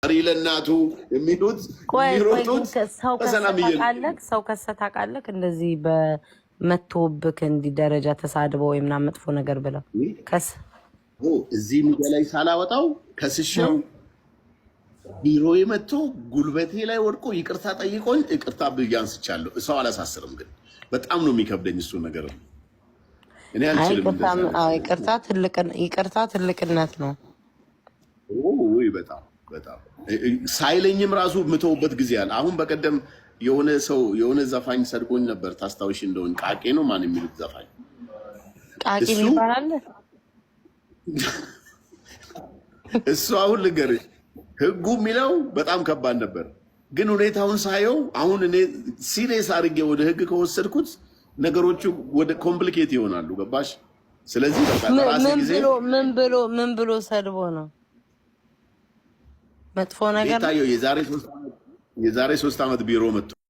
ለናቱ የሚሉት የሚሮጡት ሰው ከሰታቃለክ እንደዚህ በመቶብክ እንዲ ደረጃ ተሳድበው ወይ ምናምን መጥፎ ነገር ብለው ከስ እዚህ ሚዲያ ላይ ሳላወጣው ከስሽው ቢሮዬ መጥቶ ጉልበቴ ላይ ወድቆ ይቅርታ ጠይቆኝ ይቅርታ ብያንስቻለሁ። ሰው አላሳስርም፣ ግን በጣም ነው የሚከብደኝ እሱ ነገር። እኔ አልችልም። ይቅርታ ትልቅነት ነው። ወይ በጣም ሳይለኝም ራሱ ምተውበት ጊዜ አለ። አሁን በቀደም የሆነ ዘፋኝ ሰድቦኝ ነበር። ታስታውሽ እንደሆነ ቃቄ ነው ማን የሚሉት ዘፋኝ ቃቄ ይባላል። እሱ አሁን ልንገርሽ ህጉ የሚለው በጣም ከባድ ነበር፣ ግን ሁኔታውን ሳየው አሁን እኔ ሲሪየስ አድርጌ ወደ ህግ ከወሰድኩት ነገሮቹ ወደ ኮምፕሊኬት ይሆናሉ። ገባሽ? ስለዚህ በቃ ራሴ ጊዜ ምን ብሎ ሰድቦ ነው መጥፎ ነገር የዛሬ 3 ዓመት ቢሮ መጥቶ